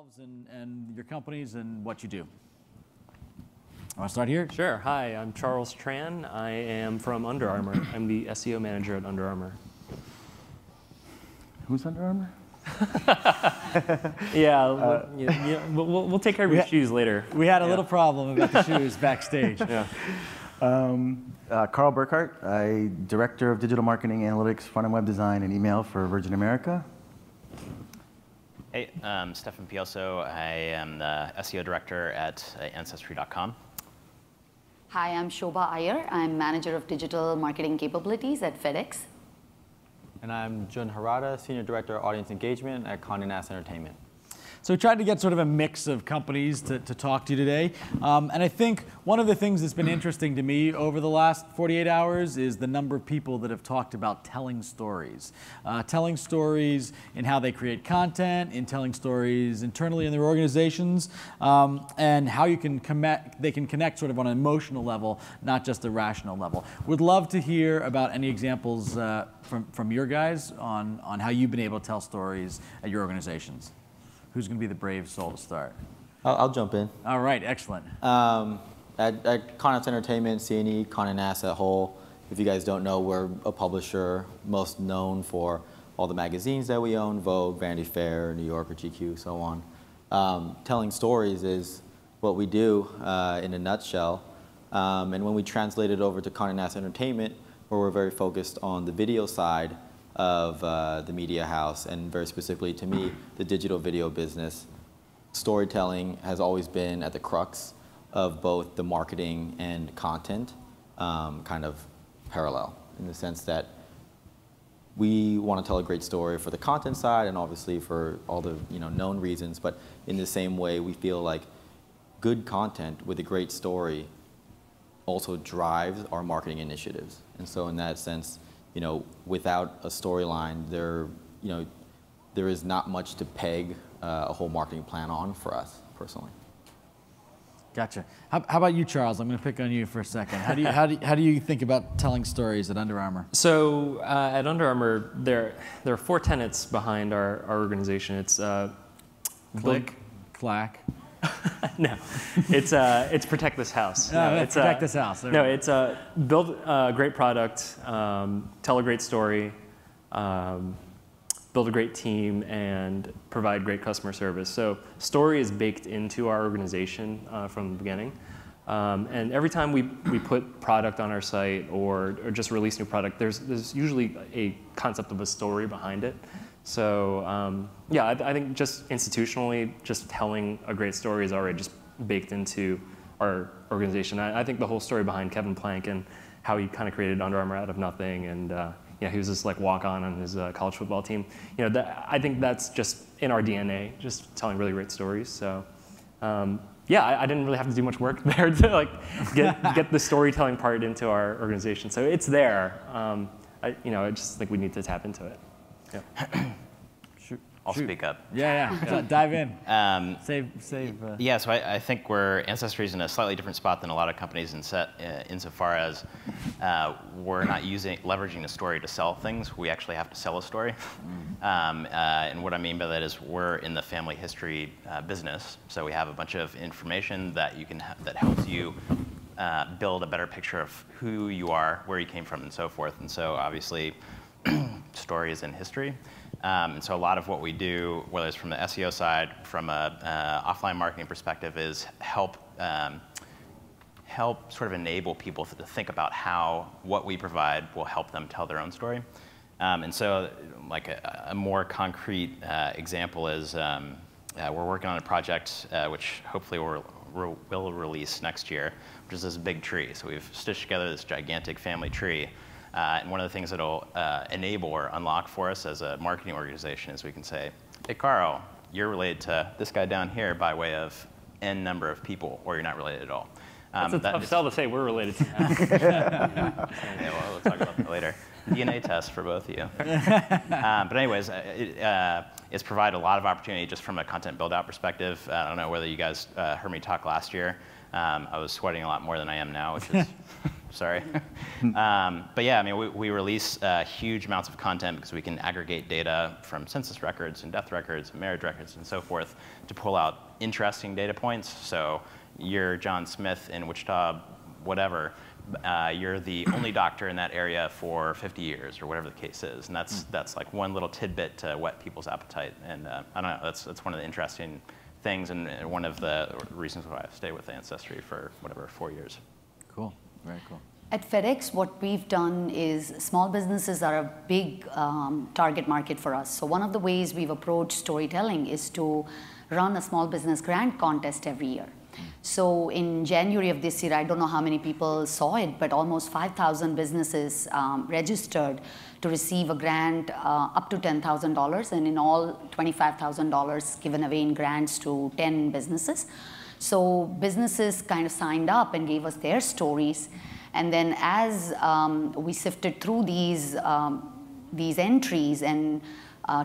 yourselves and your companies and what you do. Want to start here? Sure. Hi, I'm Charles Tran. I am from Under Armour. I'm the SEO manager at Under Armour. Who's Under Armour? Yeah, we'll take care of your shoes later. We had a little problem about the shoes backstage. Yeah. Carl Burckhardt, I'm Director of Digital Marketing, Analytics, Front-End Web Design, and Email for Virgin America. Hey, Stefan Pioso. I am the SEO Director at Ancestry.com. Hi, I'm Shobha Iyer. I'm Manager of Digital Marketing Capabilities at FedEx. And I'm Harada, Senior Director of Audience Engagement at Condé Nast Entertainment. So we tried to get sort of a mix of companies to talk to you today. And I think one of the things that's been interesting to me over the last 48 hours is the number of people that have talked about telling stories. Telling stories in how they create content, in telling stories internally in their organizations, and how you can they can connect sort of on an emotional level, not just a rational level. Would love to hear about any examples from your guys on how you've been able to tell stories at your organizations. Who's going to be the brave soul to start? I'll jump in. All right, excellent. At Condé Nast Entertainment, C&E, Condé Nast at whole, if you guys don't know, we're a publisher most known for all the magazines that we own, Vogue, Vanity Fair, New Yorker, GQ, so on. Telling stories is what we do in a nutshell. And when we translate it over to Condé Nast Entertainment, where we're very focused on the video side of the media house, and very specifically to me, the digital video business, storytelling has always been at the crux of both the marketing and content kind of parallel, in the sense that we want to tell a great story for the content side and obviously for all the known reasons, but in the same way we feel like good content with a great story also drives our marketing initiatives. And so in that sense, without a storyline, there is not much to peg a whole marketing plan on for us personally. Gotcha. How about you, Charles? I'm going to pick on you for a second. How do you think about telling stories at Under Armour? So at Under Armour, there are 4 tenets behind our organization. It's Click, clack. No, it's protect this house. No, it's protect this house. No, it's build a great product, tell a great story, build a great team, and provide great customer service. So story is baked into our organization from the beginning. And every time we put product on our site or just release new product, there's usually a concept of a story behind it. So yeah, I think just institutionally, just telling a great story is already just baked into our organization. I think the whole story behind Kevin Plank and how he kind of created Under Armour out of nothing, and he was just like walk-on his college football team. I think that's just in our DNA, just telling really great stories. So yeah, I didn't really have to do much work there to like get the storytelling part into our organization. So it's there. I just think we need to tap into it. Yeah. I'll speak up. Yeah. Dive in. Save. Yeah, so I think Ancestry is in a slightly different spot than a lot of companies insofar as we're not leveraging a story to sell things. We actually have to sell a story. And what I mean by that is we're in the family history business. So we have a bunch of information that that helps you build a better picture of who you are, where you came from, and so forth. And so obviously, stories and history. And so a lot of what we do, whether it's from the SEO side, from a offline marketing perspective, is help sort of enable people to think about how what we provide will help them tell their own story. And so like a more concrete example is we're working on a project which hopefully we'll release next year, which is this big tree. So we've stitched together this gigantic family tree. And one of the things that will enable or unlock for us as a marketing organization is we can say, hey, Carl, you're related to this guy down here by way of N number of people, or you're not related at all. It's a tough sell to say we're related to that. Yeah, well, we'll talk about that later. DNA test for both of you. But anyways, it's provided a lot of opportunity just from a content build-out perspective. I don't know whether you guys heard me talk last year. I was sweating a lot more than I am now, which is, sorry. But yeah, I mean, we release huge amounts of content because we can aggregate data from census records and death records and marriage records and so forth to pull out interesting data points. So you're John Smith in Wichita, whatever. You're the only doctor in that area for 50 years or whatever the case is. And that's like one little tidbit to whet people's appetite. And I don't know, that's one of the interesting things and one of the reasons why I've stayed with Ancestry for whatever, 4 years. Cool, very cool. At FedEx, what we've done is small businesses are a big target market for us. So one of the ways we've approached storytelling is to run a small business grant contest every year. So in January of this year, I don't know how many people saw it, but almost 5,000 businesses registered to receive a grant up to $10,000, and in all, $25,000 given away in grants to 10 businesses. So businesses kind of signed up and gave us their stories. And then as we sifted through these entries and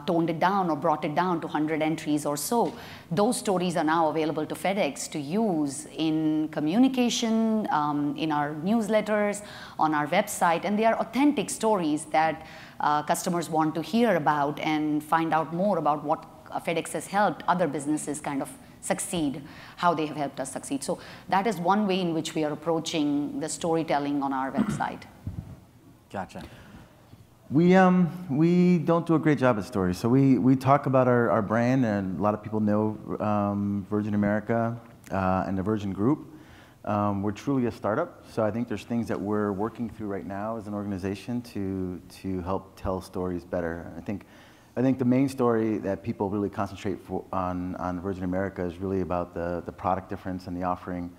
toned it down or brought it down to 100 entries or so, those stories are now available to FedEx to use in communication, in our newsletters, on our website, and they are authentic stories that customers want to hear about and find out more about what FedEx has helped other businesses kind of succeed, how they have helped us succeed. So that is one way in which we are approaching the storytelling on our website. Gotcha. We don't do a great job at stories. So we talk about our brand, and a lot of people know Virgin America and the Virgin Group. We're truly a startup, so I think there's things that we're working through right now as an organization to help tell stories better. I think the main story that people really concentrate on Virgin America is really about the product difference and the offering,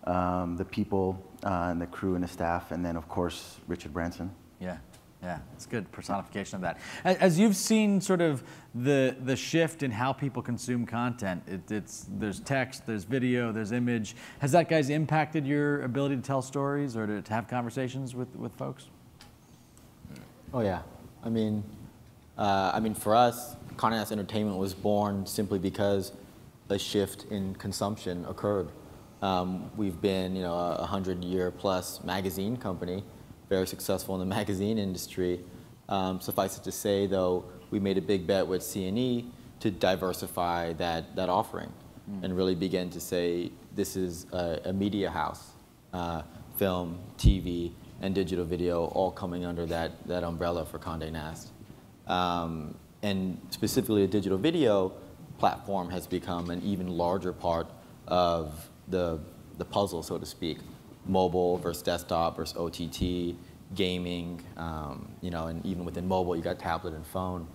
the people and the crew and the staff, and then of course Richard Branson. Yeah. Yeah, it's good personification of that. As you've seen sort of the shift in how people consume content, there's text, there's video, there's image. Has that, guys, impacted your ability to tell stories or to have conversations with folks? Oh yeah, I mean for us, Condé Nast Entertainment was born simply because a shift in consumption occurred. We've been, a 100-year-plus magazine company, very successful in the magazine industry. Suffice it to say, though, we made a big bet with C&E to diversify that offering and really begin to say this is a media house, film, TV, and digital video all coming under that umbrella for Condé Nast. And specifically, the digital video platform has become an even larger part of the puzzle, so to speak. Mobile versus desktop versus OTT, gaming, and even within mobile, you got tablet and phone.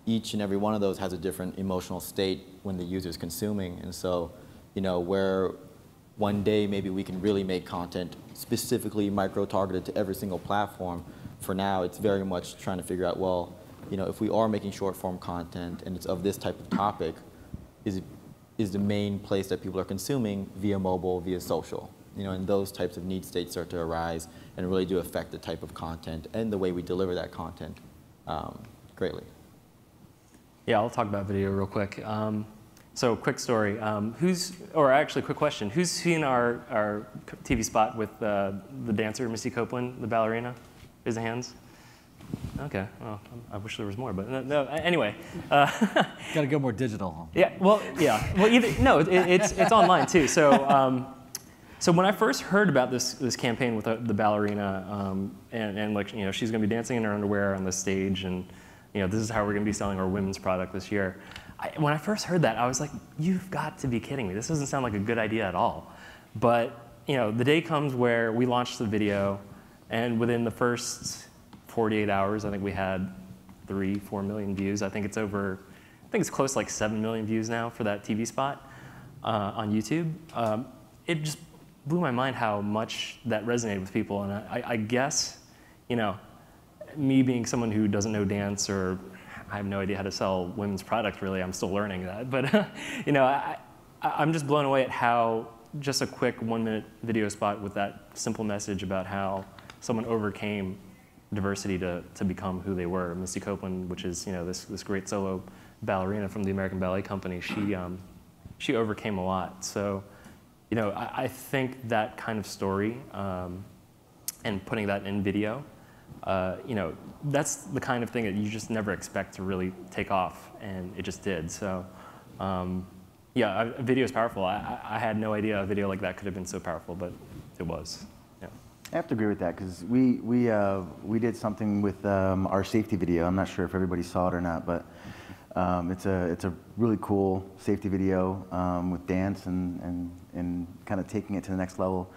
Each and every one of those has a different emotional state when the user's consuming. And so, where one day maybe we can really make content specifically micro-targeted to every single platform, for now it's very much trying to figure out, well, if we are making short-form content and it's of this type of topic, is the main place that people are consuming via mobile, via social? And those types of need states start to arise and really do affect the type of content and the way we deliver that content greatly. Yeah, I'll talk about video real quick. So quick story, quick question. Who's seen our TV spot with the dancer, Missy Copeland, the ballerina? Raise the hands. Okay, well, I wish there was more, but no, anyway. Got to go more digital. Yeah, well, it's online too. So when I first heard about this campaign with the ballerina, and she's going to be dancing in her underwear on the stage, and this is how we're going to be selling our women's product this year. When I first heard that, I was like, you've got to be kidding me. This doesn't sound like a good idea at all. But the day comes where we launched the video, and within the first 48 hours, I think we had 3-4 million views. I think it's close to like 7 million views now for that TV spot on YouTube. It just blew my mind how much that resonated with people, and I guess, me being someone who doesn't know dance, or I have no idea how to sell women's product really, I'm still learning that, but I'm just blown away at how just a quick 1-minute video spot with that simple message about how someone overcame diversity to become who they were. Misty Copeland, which is this great solo ballerina from the American Ballet Company, she overcame a lot. So I think that kind of story and putting that in video, that's the kind of thing that you just never expect to really take off, and it just did. So yeah, video is powerful. I had no idea a video like that could have been so powerful, but it was. Yeah. I have to agree with that, because we did something with our safety video. I'm not sure if everybody saw it or not, but it's a really cool safety video with dance and kind of taking it to the next level.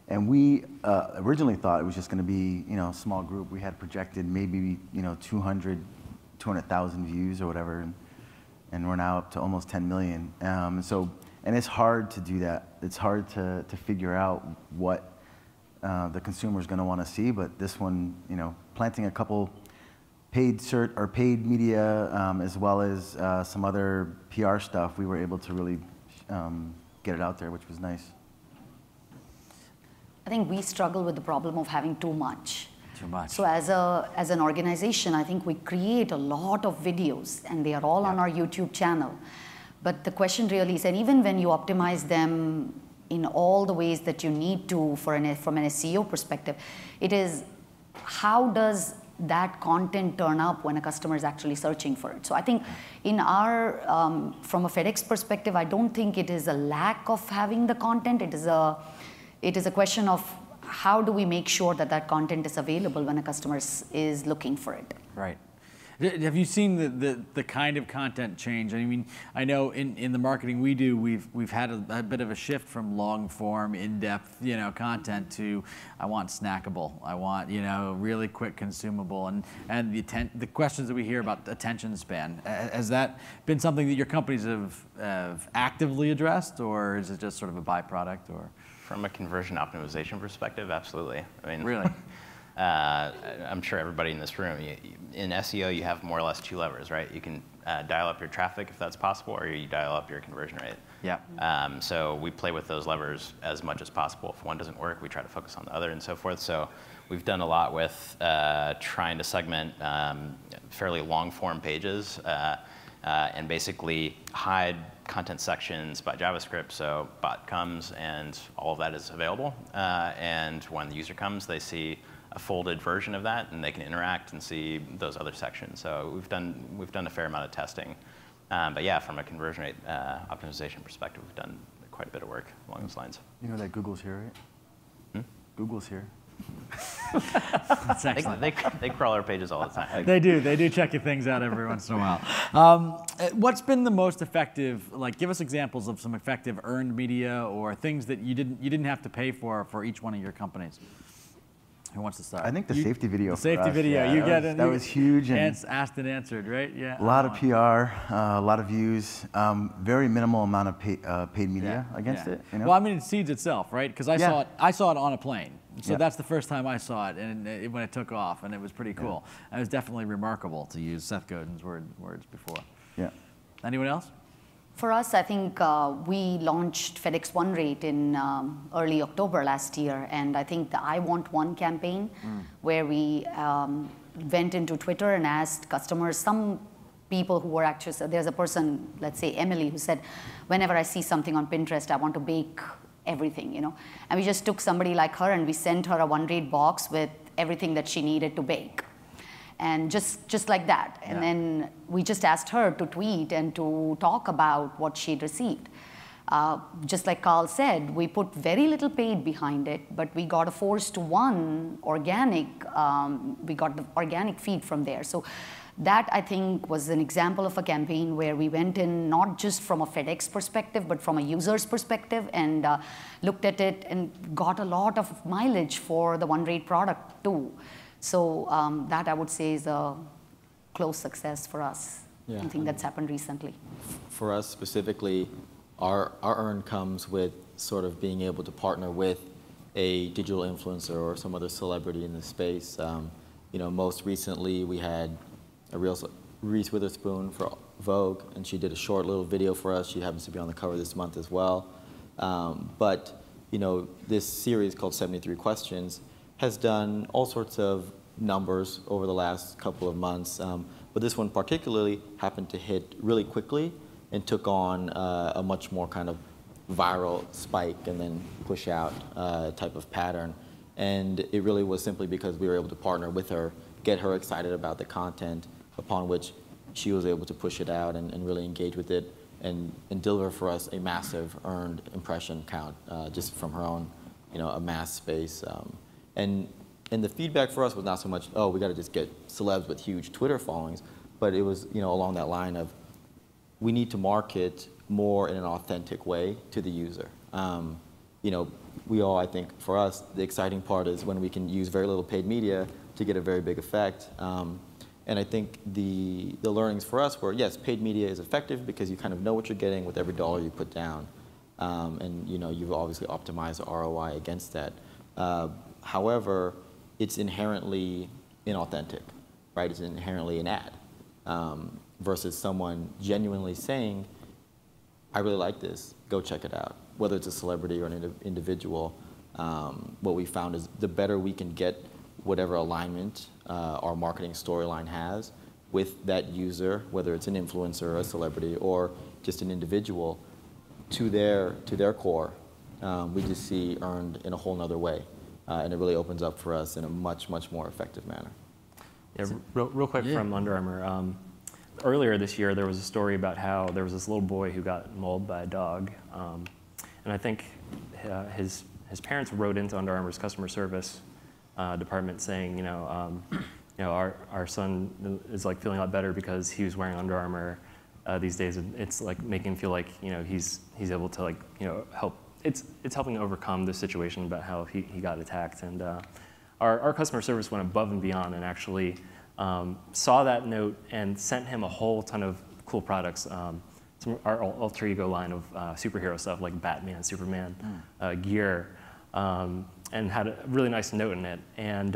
And we originally thought it was just going to be a small group. We had projected maybe 200,000 views or whatever, and we're now up to almost 10 million. And it's hard to do that. It's hard to figure out what the consumer is going to want to see. But this one, planting a couple paid media as well as some other PR stuff, we were able to really get it out there, which was nice. I think we struggle with the problem of having too much. Too much. So as an organization, I think we create a lot of videos, and they are all on our YouTube channel. But the question really is, and even when you optimize them in all the ways that you need to from an SEO perspective, it is how does that content turn up when a customer is actually searching for it. So I think in our, from a FedEx perspective, I don't think it is a lack of having the content. It is a question of how do we make sure that that content is available when a customer is looking for it. Right. Have you seen the kind of content change? I mean, I know in the marketing we do, we've had a bit of a shift from long form, in-depth, content to I want snackable, I want really quick consumable, and the questions that we hear about attention span. Has that been something that your companies have actively addressed, or is it just sort of a byproduct? Or from a conversion optimization perspective, absolutely. I mean, really. I'm sure everybody in this room, in SEO, you have more or less two levers, right? You can dial up your traffic if that's possible, or you dial up your conversion rate. Yeah. So we play with those levers as much as possible. If one doesn't work, we try to focus on the other and so forth. So we've done a lot with trying to segment fairly long form pages and basically hide content sections by JavaScript. So bot comes and all of that is available. And when the user comes, they see a folded version of that, and they can interact and see those other sections. So we've done a fair amount of testing, but yeah, from a conversion rate optimization perspective, we've done quite a bit of work along those lines. You know that Google's here, right? Hmm? Google's here. That's excellent. They crawl our pages all the time. They do check your things out every once in a while. What's been the most effective? Like, give us examples of some effective earned media or things that you didn't have to pay for each one of your companies. Who wants to start? I think the safety video. The safety for us, video. Yeah, that was huge. And asked and answered, right? Yeah. A lot of PR, a lot of views, very minimal amount of paid media against it. Well, I mean, it seeds itself, right? Because I saw it on a plane. So that's the first time I saw it, and when it took off, and it was pretty cool. It was definitely remarkable, to use Seth Godin's words before. Yeah. Anyone else? For us, I think we launched FedEx One Rate in early October last year, and I think the I Want One campaign, where we went into Twitter and asked customers, some people who were actually, so there's a person, let's say Emily, who said, whenever I see something on Pinterest, I want to bake everything, And we just took somebody like her and we sent her a One Rate box with everything that she needed to bake. And just like that. And then we just asked her to tweet and to talk about what she'd received. Just like Carl said, we put very little paid behind it, but we got a 4:1 organic, we got the organic feed from there. So that, I think, was an example of a campaign where we went in not just from a FedEx perspective, but from a user's perspective, and looked at it and got a lot of mileage for the One Rate product too. So that, I would say, is a close success for us. Yeah. Something that's happened recently. For us specifically, our earn comes with sort of being able to partner with a digital influencer or some other celebrity in the space. Most recently we had Reese Witherspoon for Vogue, and she did a short little video for us. She happens to be on the cover this month as well. But this series called 73 Questions has done all sorts of numbers over the last couple of months. But this one particularly happened to hit really quickly and took on a much more kind of viral spike and then push out type of pattern. And it really was simply because we were able to partner with her, get her excited about the content, upon which she was able to push it out and really engage with it and deliver for us a massive earned impression count just from her own, a mass space. And the feedback for us was not so much, oh, we got to just get celebs with huge Twitter followings, but it was, along that line of, we need to market more in an authentic way to the user. We all, I think, for us, the exciting part is when we can use very little paid media to get a very big effect. And I think the learnings for us were, yes, paid media is effective because you kind of know what you're getting with every dollar you put down. And you've obviously optimized ROI against that. However, it's inherently inauthentic, right? It's inherently an ad versus someone genuinely saying, I really like this, go check it out. Whether it's a celebrity or an individual, what we found is the better we can get whatever alignment our marketing storyline has with that user, whether it's an influencer, a celebrity, or just an individual, to their core, we just see earned in a whole nother way. And it really opens up for us in a much, much more effective manner. Yeah, real quick from Under Armour. Earlier this year, there was a story about how there was this little boy who got mauled by a dog. And I think his parents wrote into Under Armour's customer service department saying, our son is like feeling a lot better because he was wearing Under Armour these days. And it's like making him feel like he's able to help. It's helping overcome the situation about how he got attacked. And our customer service went above and beyond and actually saw that note and sent him a whole ton of cool products. Our alter ego line of superhero stuff like Batman, Superman, gear, and had a really nice note in it. And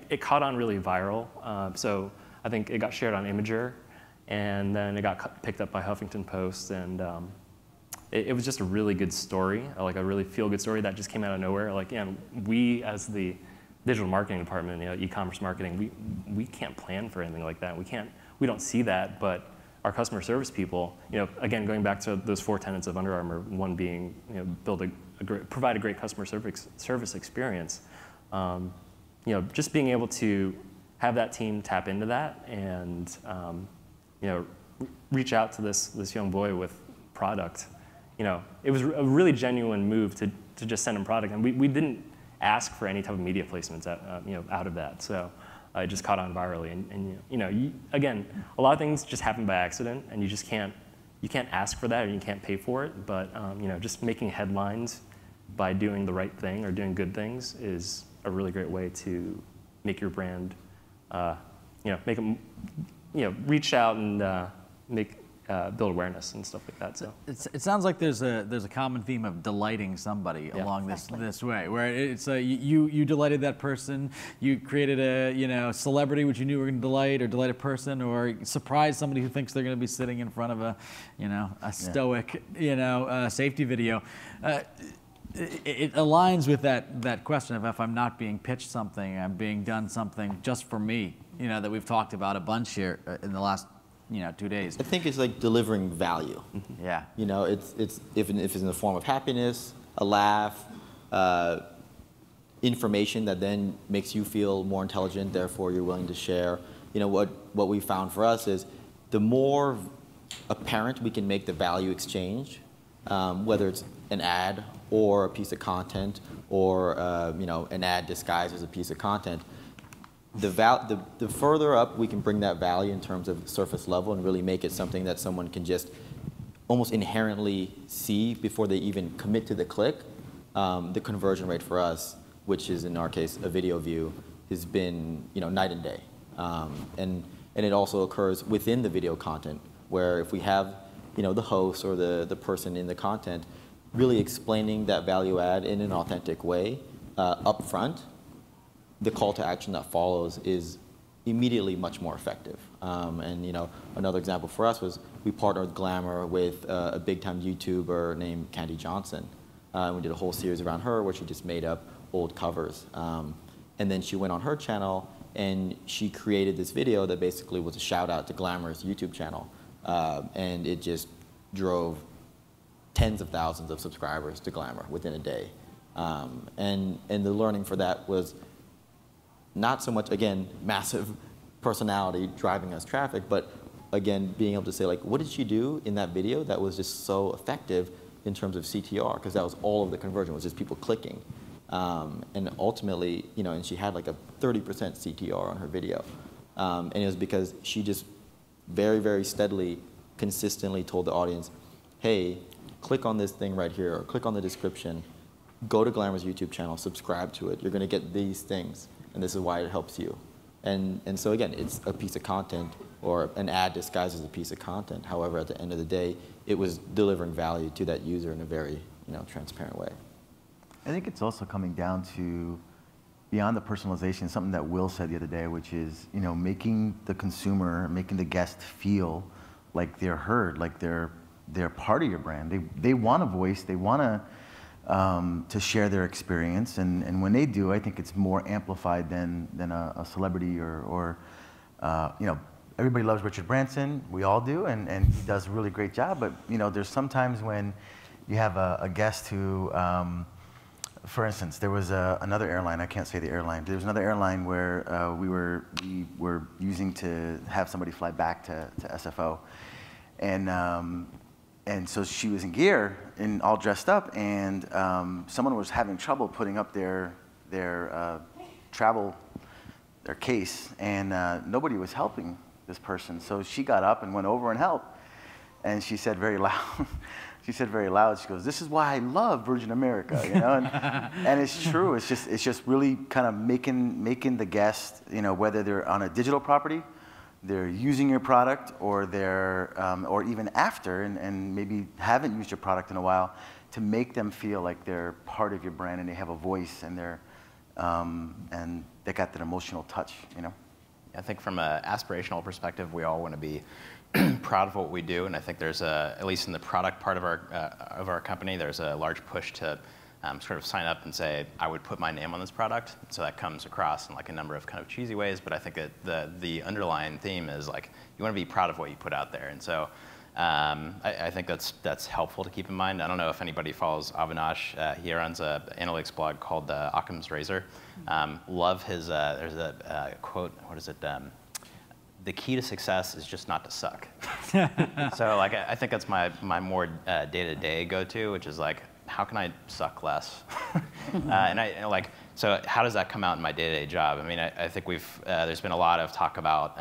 it caught on really viral. So I think it got shared on Imager, and then it got picked up by Huffington Post. And it was just a really good story, like a really feel-good story that just came out of nowhere. Like, we as the digital marketing department, e-commerce marketing, we can't plan for anything like that. We don't see that, but our customer service people, again, going back to those 4 tenets of Under Armour, one being, provide a great customer service experience. Just being able to have that team tap into that and, reach out to this young boy with product. It was a really genuine move to just send him product, and we didn't ask for any type of media placements out of that. So it just caught on virally, and again, a lot of things just happen by accident, and you can't ask for that, and you can't pay for it. But just making headlines by doing the right thing or doing good things is a really great way to make your brand, make them, reach out and build awareness and stuff like that. So it sounds like there's a common theme of delighting somebody along this way, where it's you delighted that person, you created a celebrity which you knew were going to delight a person, or surprise somebody who thinks they're going to be sitting in front of a stoic safety video. It aligns with that question of, if I'm not being pitched something, I'm being done something just for me, that we've talked about a bunch here in the last 2 days. I think it's like delivering value. Yeah. It's if it's in the form of happiness, a laugh, information that then makes you feel more intelligent, therefore you're willing to share. What we found for us is the more apparent we can make the value exchange, whether it's an ad or a piece of content, or an ad disguised as a piece of content, the further up we can bring that value in terms of surface level and really make it something that someone can just almost inherently see before they even commit to the click, the conversion rate for us, which is in our case a video view, has been night and day. And it also occurs within the video content, where if we have the host or the person in the content really explaining that value add in an authentic way up front, the call to action that follows is immediately much more effective. And another example for us was we partnered with Glamour with a big-time YouTuber named Candy Johnson. We did a whole series around her where she just made up old covers. And then she went on her channel and she created this video that basically was a shout out to Glamour's YouTube channel. And it just drove tens of thousands of subscribers to Glamour within a day. And the learning for that was not so much, again, massive personality driving us traffic, but again, being able to say, like, what did she do in that video that was just so effective in terms of CTR? Because that was all of the conversion, was just people clicking. And ultimately, you know, and she had like a 30% CTR on her video. And it was because she just very, very steadily, consistently told the audience, hey, click on this thing right here, or click on the description, go to Glamour's YouTube channel, subscribe to it. You're going to get these things, and this is why it helps you. And so again, it's a piece of content, or an ad disguised as a piece of content. However, at the end of the day, it was delivering value to that user in a very, you know, transparent way. I think it's also coming down to, beyond the personalization, something that Will said the other day, which is, you know, making the consumer, making the guest feel like they're heard, like they're part of your brand. They want a voice. They want to share their experience, and when they do, I think it's more amplified than a celebrity or you know, everybody loves Richard Branson. We all do, and he does a really great job. But you know, there's sometimes when you have a guest who, for instance, there was another airline. I can't say the airline. There was another airline where we were using to have somebody fly back to SFO, and so she was in gear and all dressed up, and someone was having trouble putting up their case, and nobody was helping this person. So she got up and went over and helped, and she said very loud, she goes, "This is why I love Virgin America," you know, and it's true. It's just really kind of making the guest, you know, whether they're on a digital property, they're using your product, or they're or even after and maybe haven't used your product in a while, to make them feel like they're part of your brand and they have a voice and and they got that emotional touch, you know. I think from an aspirational perspective, we all want to be proud of what we do, and I think there's at least in the product part of our company, there's a large push to sort of sign up and say, I would put my name on this product. So that comes across in like a number of kind of cheesy ways, but I think that the underlying theme is like, you want to be proud of what you put out there. And so I think that's helpful to keep in mind. I don't know if anybody follows Avinash. He runs an analytics blog called Occam's Razor. Love his, there's a quote, what is it? The key to success is just not to suck. So like, I think that's my more day-to-day go-to, which is like, how can I suck less? So how does that come out in my day-to-day job? I mean, I think there's been a lot of talk about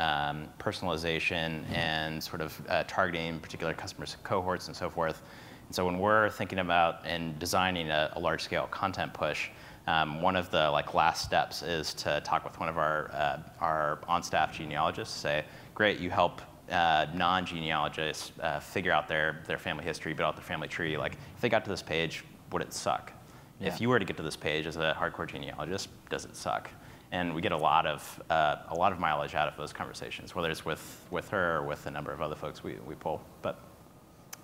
personalization and sort of targeting particular customer cohorts and so forth. And so when we're thinking about and designing a large-scale content push, one of the last steps is to talk with one of our on-staff genealogists, say, great, you help non-genealogists figure out their family history, build out their family tree. Like, if they got to this page, would it suck? Yeah. If you were to get to this page as a hardcore genealogist, does it suck? And we get a lot of mileage out of those conversations, whether it's with her or with a number of other folks we pull, but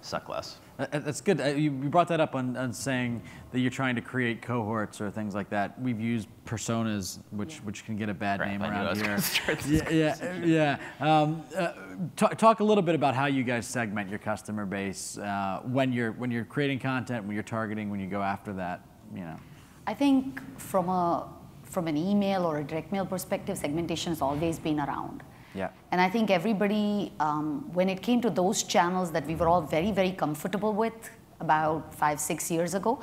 suck less. That's good. You brought that up on saying that you're trying to create cohorts or things like that. We've used personas, which can get a bad name around here. Talk a little bit about how you guys segment your customer base when you're creating content, when you're targeting, when you go after that. You know. I think from an email or a direct mail perspective, segmentation has always been around. Yeah. And I think everybody, when it came to those channels that we were all very, very comfortable with about 5-6 years ago,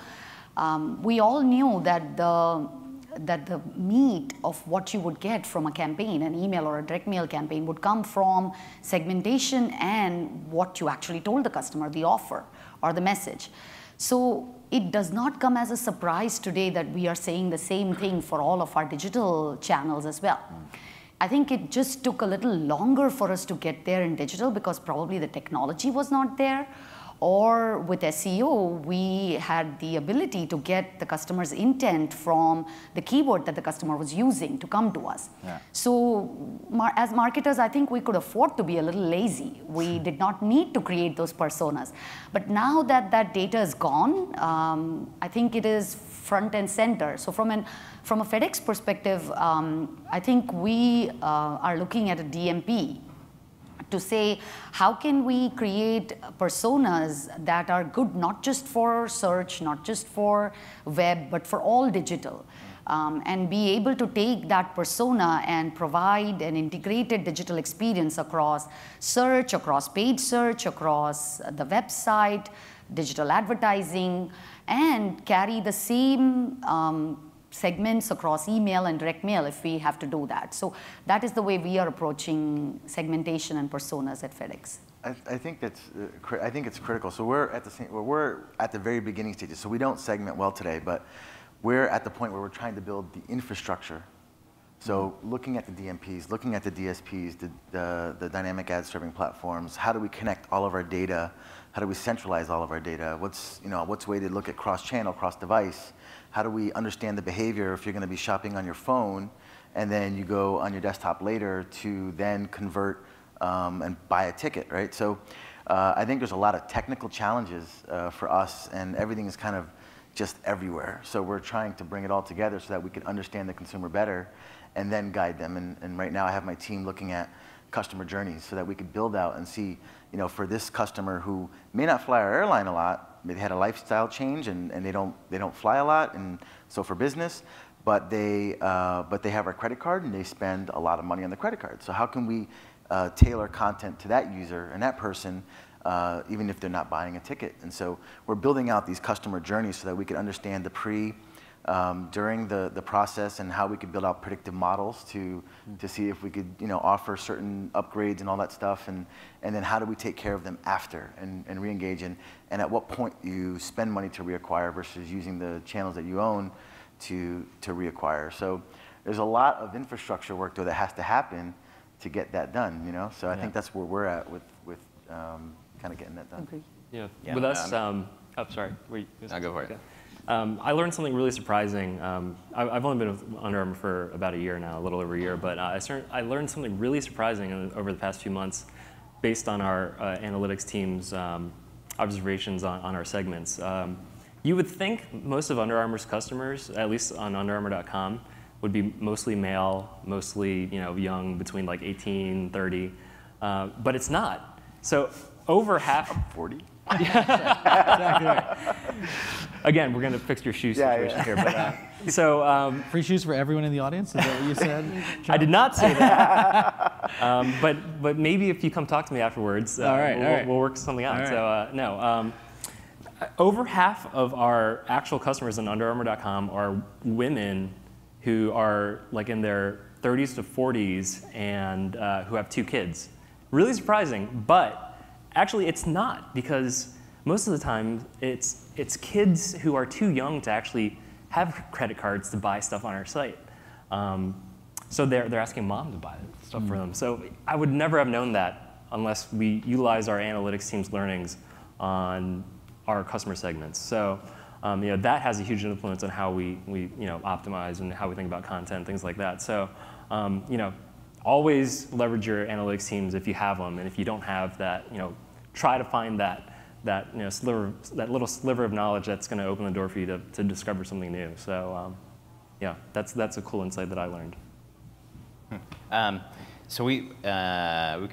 we all knew that the meat of what you would get from a campaign, an email or a direct mail campaign, would come from segmentation and what you actually told the customer, the offer or the message. So it does not come as a surprise today that we are saying the same thing for all of our digital channels as well. I think it just took a little longer for us to get there in digital because probably the technology was not there, or with SEO, we had the ability to get the customer's intent from the keyword that the customer was using to come to us. Yeah. So as marketers, I think we could afford to be a little lazy. We did not need to create those personas. But now that that data is gone, I think it is front and center. So from a FedEx perspective, I think we are looking at a DMP to say, how can we create personas that are good not just for search, not just for web, but for all digital, and be able to take that persona and provide an integrated digital experience across search, across paid search, across the website, digital advertising, and carry the same segments across email and direct mail if we have to do that. So that is the way we are approaching segmentation and personas at FedEx. I think it's critical. So we're at the very beginning stages. So we don't segment well today, but we're at the point where we're trying to build the infrastructure. So looking at the DMPs, looking at the DSPs, the dynamic ad serving platforms, how do we connect all of our data? How do we centralize all of our data? What's a way to look at cross-channel, cross-device? How do we understand the behavior if you're going to be shopping on your phone and then you go on your desktop later to then convert and buy a ticket, right? So I think there's a lot of technical challenges for us, and everything is kind of just everywhere. So we're trying to bring it all together so that we can understand the consumer better and then guide them. And right now I have my team looking at customer journeys so that we could build out and see, for this customer who may not fly our airline a lot, maybe they had a lifestyle change and they don't fly a lot, and so for business, but they have our credit card and they spend a lot of money on the credit card. So how can we tailor content to that user and that person, even if they're not buying a ticket? And so we're building out these customer journeys so that we can understand the during the process, and how we could build out predictive models to see if we could offer certain upgrades and all that stuff, and then how do we take care of them after and re-engage in, and at what point you spend money to reacquire versus using the channels that you own to reacquire. So there's a lot of infrastructure work though that has to happen to get that done. So I think that's where we're at with kind of getting that done. Agree. Yeah. Yeah. With us, oh, sorry. I'll go for it. Okay. I learned something really surprising. I've only been with Under Armour for about a year now, a little over a year, but I learned something really surprising over the past few months based on our analytics team's observations on our segments. You would think most of Under Armour's customers, at least on underarmour.com, would be mostly male, mostly young, between like 18, 30, but it's not. So over half. 40. Exactly right. Again, we're going to fix your shoe situation here. But, so free shoes for everyone in the audience. Is that what you said? I did not say that. But maybe if you come talk to me afterwards, all right. We'll work something out. All right. So no, over half of our actual customers on underarmour.com are women who are like in their 30s to 40s and who have 2 kids. Really surprising, but actually it's not, because most of the time it's kids who are too young to actually have credit cards to buy stuff on our site. So they're asking mom to buy stuff for them. So I would never have known that unless we utilize our analytics team's learnings on our customer segments. So that has a huge influence on how we optimize and how we think about content, things like that. So always leverage your analytics teams if you have them, and if you don't have that, try to find that little sliver of knowledge that's going to open the door for you to discover something new. So that's a cool insight that I learned. So we've kind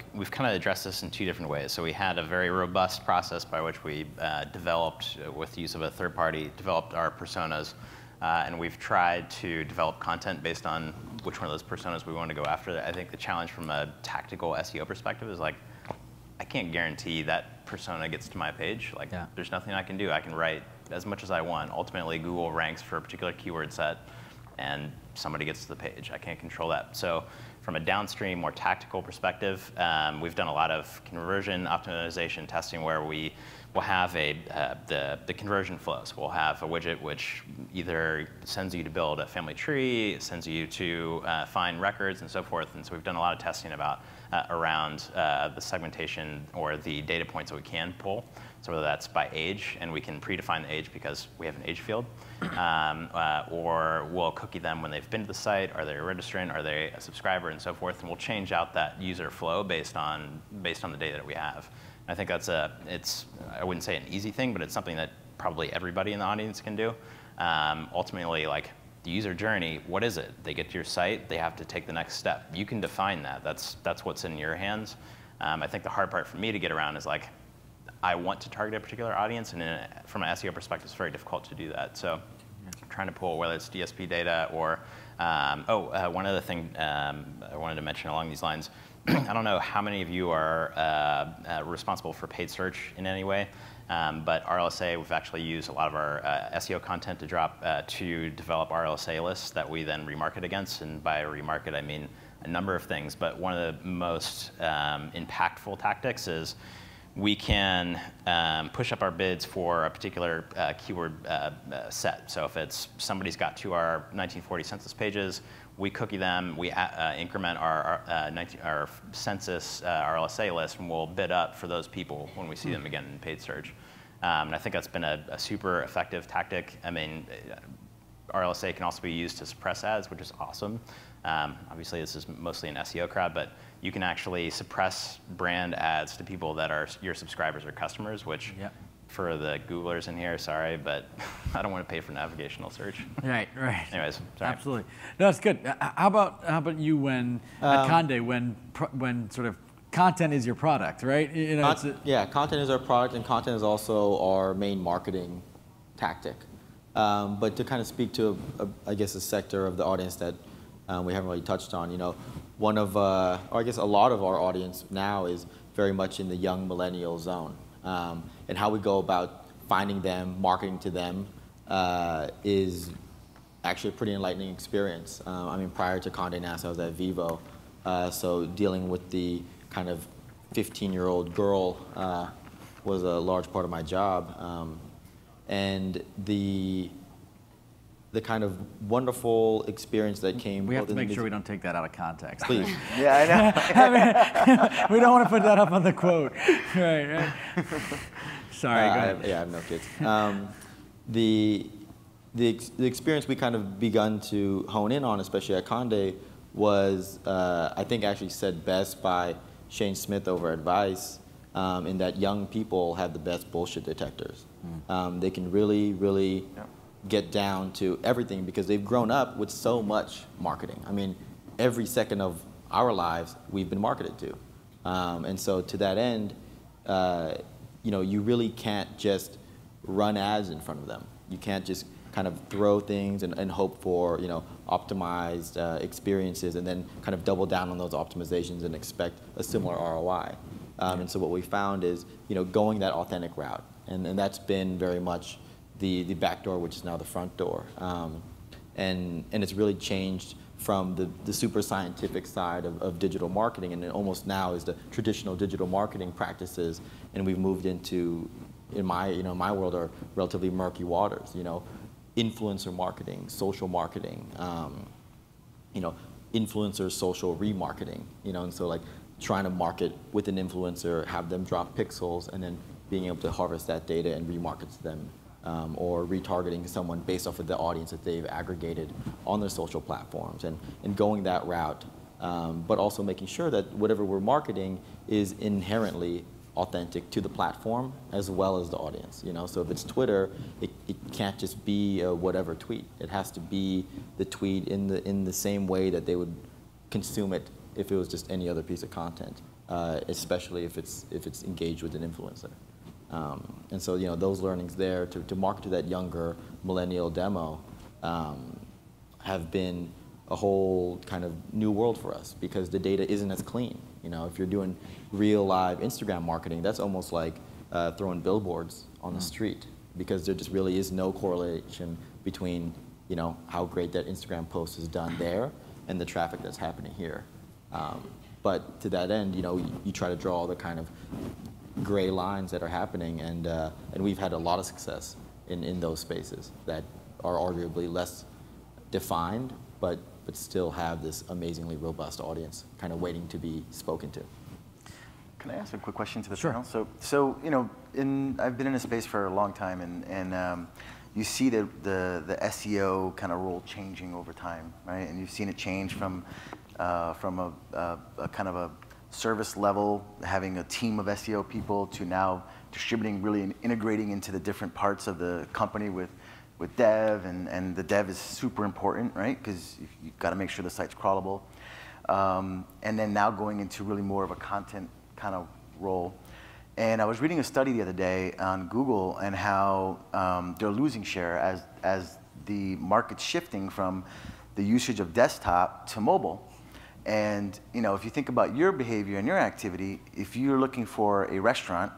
of addressed this in 2 different ways. So we had a very robust process by which we developed, with the use of a third party, developed our personas. And we've tried to develop content based on which one of those personas we want to go after. I think the challenge from a tactical SEO perspective is I can't guarantee that persona gets to my page. There's nothing I can do. I can write as much as I want. Ultimately, Google ranks for a particular keyword set, and somebody gets to the page. I can't control that. So from a downstream, more tactical perspective, we've done a lot of conversion optimization testing where we will have the conversion flows. We'll have a widget which either sends you to build a family tree, sends you to find records, and so forth. And so we've done a lot of testing around the segmentation or the data points that we can pull So whether that's by age, and we can predefine the age because we have an age field, or we'll cookie them when they've been to the site, are they a registrant, are they a subscriber, and so forth, and we'll change out that user flow based on the data that we have. And I think that's I wouldn't say an easy thing, but it's something that probably everybody in the audience can do. Ultimately, like the user journey, what is it? They get to your site, they have to take the next step. You can define that. That's what's in your hands. I think the hard part for me to get around is like, I want to target a particular audience, and from an SEO perspective, it's very difficult to do that. So trying to pull, whether it's DSP data or, one other thing I wanted to mention along these lines, I don't know how many of you are responsible for paid search in any way, but RLSA, we've actually used a lot of our SEO content to develop RLSA lists that we then remarket against, and by remarket I mean a number of things, but one of the most impactful tactics is we can push up our bids for a particular keyword set. So if it's somebody's got to our 1940 census pages, we cookie them, we increment our census RLSA list, and we'll bid up for those people when we see them again in paid search. And I think that's been a super effective tactic. I mean, RLSA can also be used to suppress ads, which is awesome. Obviously, this is mostly an SEO crowd, but you can actually suppress brand ads to people that are your subscribers or customers, which for the Googlers in here, sorry, but I don't want to pay for navigational search. Right. Anyways, sorry. Absolutely. No, that's good. How about you when at Condé, when sort of content is your product, right? You know, content is our product, and content is also our main marketing tactic. But to kind of speak to, I guess, a sector of the audience that we haven't really touched on, you know, one of, or I guess a lot of our audience now is very much in the young millennial zone. And how we go about finding them, marketing to them, is actually a pretty enlightening experience. I mean, prior to Condé Nast, I was at Vivo, so dealing with the kind of 15-year-old girl was a large part of my job. And the kind of wonderful experience that came. We have to make sure we don't take that out of context. Please. Yeah, I know. I mean, we don't want to put that up on the quote. Right. Sorry, go ahead. I have no kids. The experience we kind of begun to hone in on, especially at Condé, was I think actually said best by Shane Smith over at Vice, in that young people have the best bullshit detectors. They can really get down to everything because they've grown up with so much marketing. I mean, every second of our lives we've been marketed to. And so to that end, you know, you really can't just run ads in front of them. You can't just kind of throw things and hope for, you know, optimized experiences and then kind of double down on those optimizations and expect a similar ROI. And so what we found is, you know, going that authentic route. And that's been very much the back door, which is now the front door. And it's really changed from the super scientific side of digital marketing, and it almost now is the traditional digital marketing practices, and we've moved into, in my world, are relatively murky waters. You know, influencer marketing, social marketing, you know, influencer social remarketing. You know, and so like trying to market with an influencer, have them drop pixels, and then being able to harvest that data and remarket to them. Or retargeting someone based off of the audience that they've aggregated on their social platforms, and going that route, but also making sure that whatever we're marketing is inherently authentic to the platform as well as the audience. You know, so if it's Twitter, it can't just be a whatever tweet. It has to be the tweet in the same way that they would consume it if it was just any other piece of content, especially if it's engaged with an influencer. And so, you know, those learnings there to market to that younger millennial demo have been a whole kind of new world for us because the data isn't as clean. You know, if you're doing real live Instagram marketing, that's almost like throwing billboards on the street because there just really is no correlation between, you know, how great that Instagram post is done there and the traffic that's happening here. But to that end, you know, you try to draw the kind of gray lines that are happening, and we've had a lot of success in those spaces that are arguably less defined, but still have this amazingly robust audience kind of waiting to be spoken to. Can I ask a quick question to the Sure. panel? So you know, I've been in a space for a long time, and you see the SEO kind of role changing over time, right? And you've seen it change from a kind of a service level, having a team of SEO people, to now distributing really and integrating into the different parts of the company with dev, and the dev is super important, right? Because you've got to make sure the site's crawlable. And then now going into really more of a content kind of role. And I was reading a study the other day on Google and how they're losing share as the market's shifting from the usage of desktop to mobile. And you know, if you think about your behavior and your activity, if you're looking for a restaurant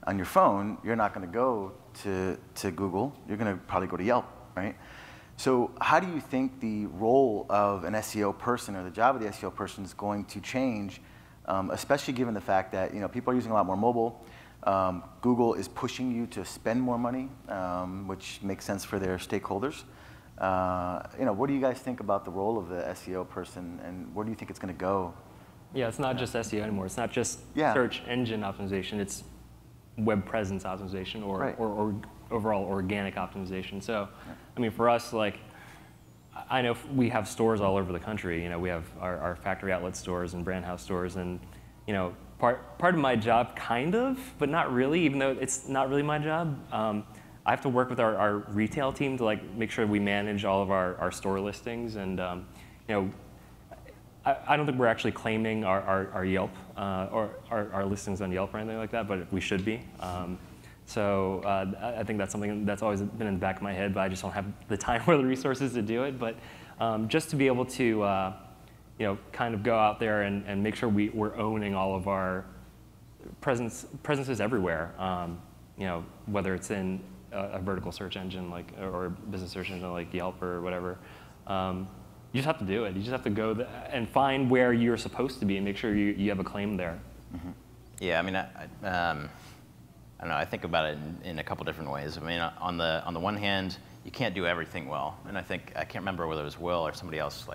on your phone, you're not going to go to Google. You're going to probably go to Yelp, right? So how do you think the role of an SEO person or the job of the SEO person is going to change, especially given the fact that people are using a lot more mobile? Google is pushing you to spend more money, which makes sense for their stakeholders. What do you guys think about the role of the SEO person, and where do you think it's going to go? Yeah, it's not just SEO anymore. It's not just search engine optimization. It's web presence optimization or overall organic optimization. So, I mean, for us, like, I know we have stores all over the country. We have our factory outlet stores and brand house stores, and part of my job, kind of, but not really, even though it's not really my job. I have to work with our retail team to make sure we manage all of our store listings, and I don't think we're actually claiming our Yelp or our listings on Yelp or anything like that, but we should be. So I think that's something that's always been in the back of my head, but I just don't have the time or the resources to do it. But just to be able to kind of go out there and make sure we're owning all of our presences everywhere. Whether it's in a vertical search engine or a business search engine like Yelp or whatever. You just have to do it. You just have to go and find where you're supposed to be and make sure you have a claim there. Mm-hmm. Yeah, I mean, I don't know. I think about it in a couple different ways. I mean, on the one hand, you can't do everything well, and I can't remember whether it was Will or somebody else.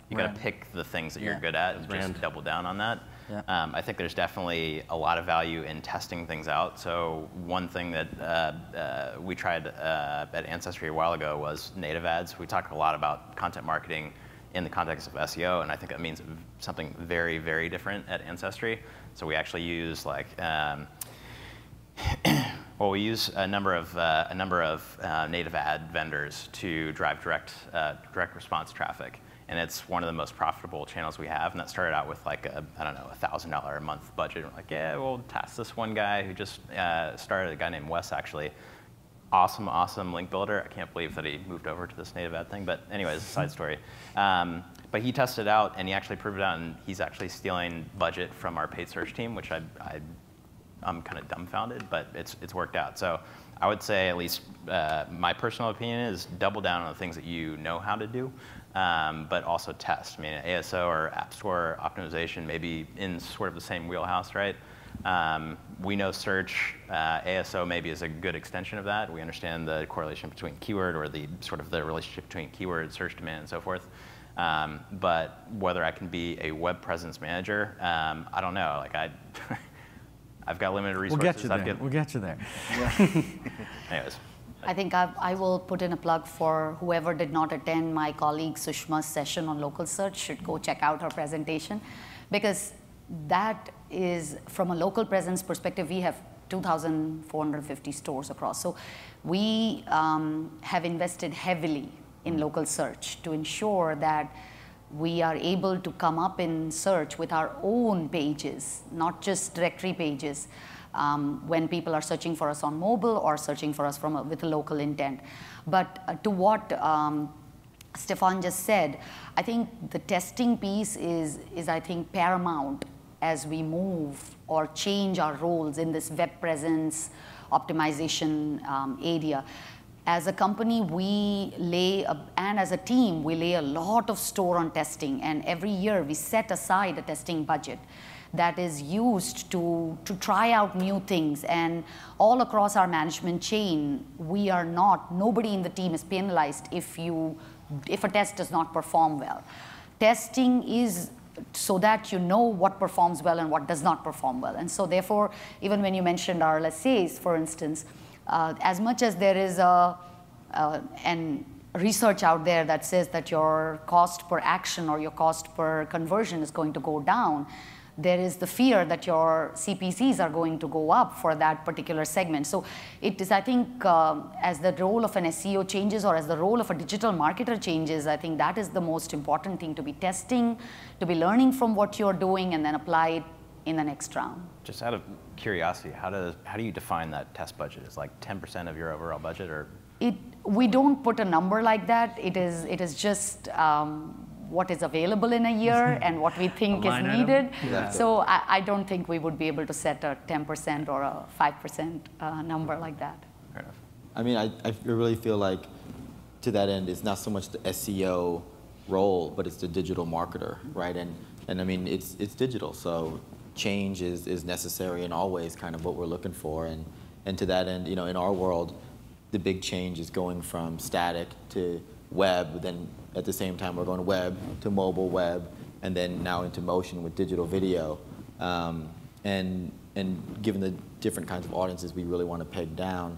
You got to pick the things that you're good at and just double down on that. Yeah. I think there's definitely a lot of value in testing things out. So one thing that we tried at Ancestry a while ago was native ads. We talked a lot about content marketing in the context of SEO, and I think that means something very, very different at Ancestry. So we actually use we use a number of native ad vendors to drive direct response traffic. And it's one of the most profitable channels we have. And that started out with I don't know, $1,000 a month budget. And we're like, yeah, we'll task this one guy who just started, a guy named Wes, actually. Awesome link builder. I can't believe that he moved over to this native ad thing. But anyways, a side story. But he tested it out, and he actually proved it out. And he's actually stealing budget from our paid search team, which I'm kind of dumbfounded, but it's worked out. So I would say, at least my personal opinion is, double down on the things that you know how to do. But also test. I mean, ASO or App Store optimization may be in sort of the same wheelhouse, right? We know search, ASO maybe is a good extension of that. We understand the correlation between keyword, or the sort of the relationship between keyword, search demand, and so forth. But whether I can be a web presence manager, I don't know. I've got limited resources. We'll get you there. Yeah. Anyways. I think I will put in a plug for whoever did not attend my colleague Sushma's session on local search should go check out her presentation, because that is, from a local presence perspective, we have 2,450 stores across. So we have invested heavily in local search to ensure that we are able to come up in search with our own pages, not just directory pages. When people are searching for us on mobile or searching for us with a local intent. But to what Stefan just said, I think the testing piece is I think paramount as we move or change our roles in this web presence optimization area. As a company, and as a team, we lay a lot of store on testing, and every year we set aside a testing budget that is used to try out new things. And all across our management chain, nobody in the team is penalized if a test does not perform well. Testing is so that you know what performs well and what does not perform well. And so therefore, even when you mentioned RLSAs, for instance, as much as there is an research out there that says that your cost per action or your cost per conversion is going to go down, there is the fear that your CPCs are going to go up for that particular segment. So it is, I think, as the role of an SEO changes or as the role of a digital marketer changes, I think that is the most important thing, to be testing, to be learning from what you're doing, and then apply it in the next round. Just out of curiosity, how do you define that test budget? Is like 10% of your overall budget, or? We don't put a number like that. It is just what is available in a year and what we think is needed. Yeah. So I don't think we would be able to set a 10% or a 5% number like that. Fair enough. I mean, I really feel like, to that end, it's not so much the SEO role, but it's the digital marketer, right? And I mean, it's digital, so change is necessary and always kind of what we're looking for. And to that end, you know, in our world, the big change is going from static to web, then at the same time we're going web to mobile web, and then now into motion with digital video. And given the different kinds of audiences we really want to peg down,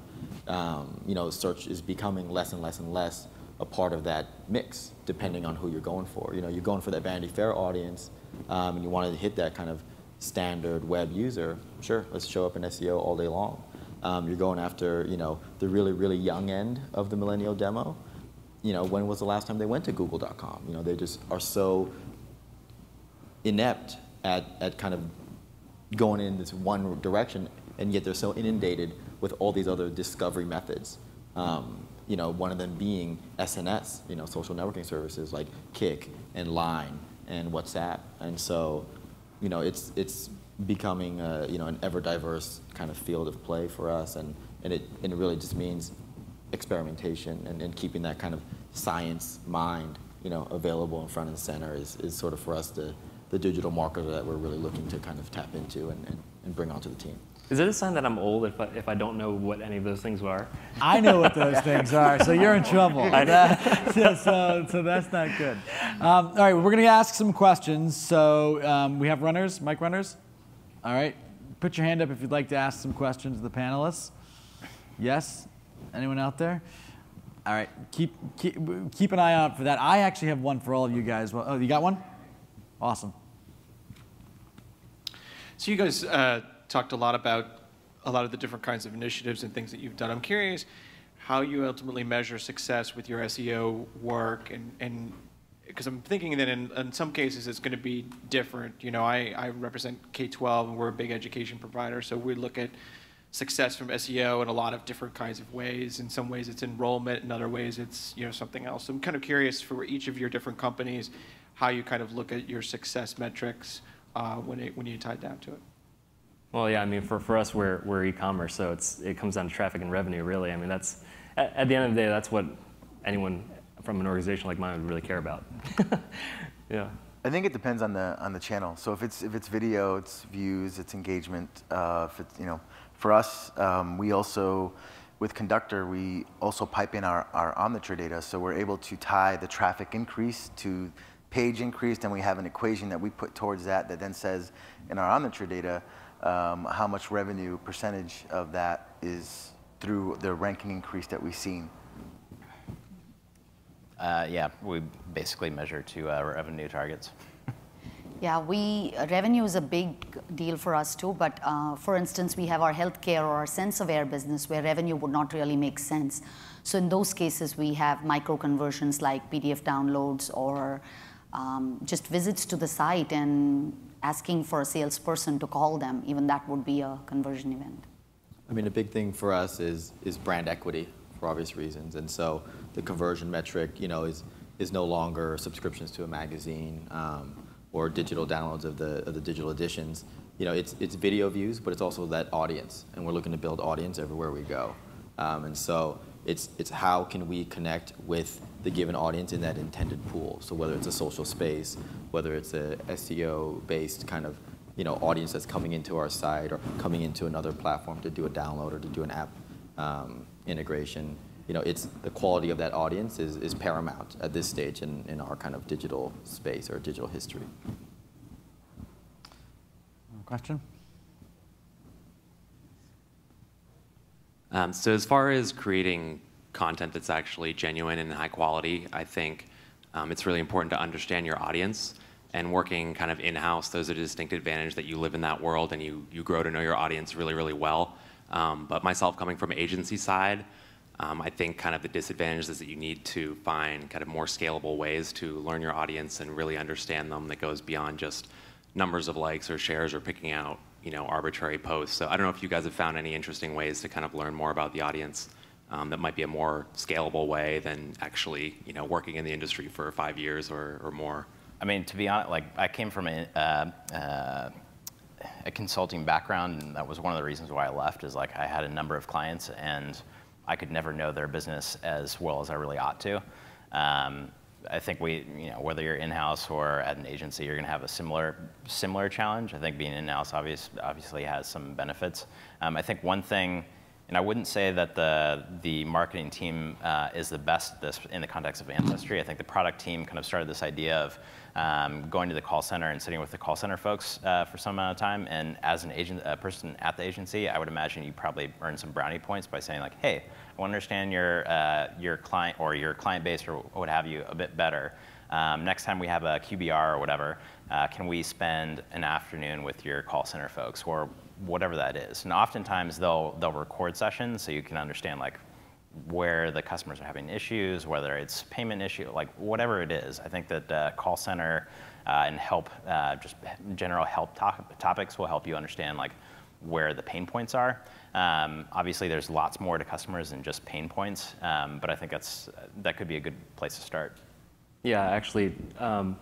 you know, search is becoming less and less and less a part of that mix, depending on who you're going for. You know, you're going for that Vanity Fair audience, and you want to hit that kind of standard web user, sure, let's show up in SEO all day long. You're going after, you know, the really, really young end of the millennial demo. You know, when was the last time they went to Google.com? You know, they just are so inept at kind of going in this one direction, and yet they're so inundated with all these other discovery methods. You know, one of them being SNS, you know, social networking services like Kik and Line and WhatsApp. And so, you know, it's becoming you know, an ever diverse kind of field of play for us, and it really just means experimentation and keeping that kind of science mind, you know, available in front and center is sort of for us the digital marketer that we're really looking to kind of tap into and bring onto the team. Is it a sign that I'm old if I don't know what any of those things are? I know what those things are, so you're in trouble. So that's not good. All right, we're going to ask some questions. So we have runners, mic runners. All right, put your hand up if you'd like to ask some questions to the panelists. Yes? Anyone out there? All right, keep an eye out for that. I actually have one for all of you guys. Well, oh, you got one? Awesome. So you guys talked a lot about a lot of the different kinds of initiatives and things that you've done. I'm curious how you ultimately measure success with your SEO work, and because I'm thinking that in some cases it's going to be different. You know, I represent K-12 and we're a big education provider, so we look at success from SEO in a lot of different kinds of ways. In some ways it's enrollment, in other ways it's, you know, something else. So I'm kind of curious for each of your different companies how you kind of look at your success metrics when you tie it down to it. Well, yeah, I mean, for us, we're e-commerce, so it comes down to traffic and revenue, really. I mean, that's at the end of the day, that's what anyone from an organization like mine would really care about. Yeah. I think it depends on the channel. So if it's video, it's views, it's engagement. If it's, you know, for us, we also, with Conductor, we also pipe in our Omniture data, so we're able to tie the traffic increase to page increase, and we have an equation that we put towards that then says in our Omniture data how much revenue percentage of that is through the ranking increase that we've seen. Yeah, we basically measure to revenue targets. Yeah, revenue is a big deal for us too, but for instance, we have our healthcare or our sense-aware business where revenue would not really make sense. So in those cases, we have micro conversions like PDF downloads or just visits to the site and asking for a salesperson to call them. Even that would be a conversion event. I mean, a big thing for us is brand equity for obvious reasons, and so the conversion metric, you know, is no longer subscriptions to a magazine or digital downloads of the digital editions. You know, it's video views, but it's also that audience, and we're looking to build audience everywhere we go. And so it's how can we connect with the given audience in that intended pool. So whether it's a social space, whether it's a SEO-based kind of, you know, audience that's coming into our site or coming into another platform to do a download or to do an app integration. You know, it's the quality of that audience is paramount at this stage in our kind of digital space or digital history. Question? So as far as creating content that's actually genuine and high quality, I think it's really important to understand your audience. And working kind of in-house, there's a distinct advantage that you live in that world and you grow to know your audience really, really well. But myself coming from agency side, I think kind of the disadvantage is that you need to find kind of more scalable ways to learn your audience and really understand them that goes beyond just numbers of likes or shares or picking out, arbitrary posts. So I don't know if you guys have found any interesting ways to kind of learn more about the audience that might be a more scalable way than actually, working in the industry for 5 years or more. I mean, to be honest, I came from a consulting background, and that was one of the reasons why I left. Is I had a number of clients, and I could never know their business as well as I really ought to. I think whether you're in-house or at an agency, you're going to have a similar challenge. I think being in-house obviously has some benefits. I think one thing. And I wouldn't say that the marketing team is the best at this in the context of Ancestry. I think the product team kind of started this idea of going to the call center and sitting with the call center folks for some amount of time. And as a person at the agency, I would imagine you probably earn some brownie points by saying hey, I want to understand your client or your client base or what have you a bit better. Next time we have a QBR or whatever, can we spend an afternoon with your call center folks or whatever that is? And oftentimes they'll record sessions so you can understand where the customers are having issues, whether it's payment issue, whatever it is. I think that call center and help, just general help topics will help you understand where the pain points are. Obviously there's lots more to customers than just pain points, but I think that could be a good place to start. Yeah, actually,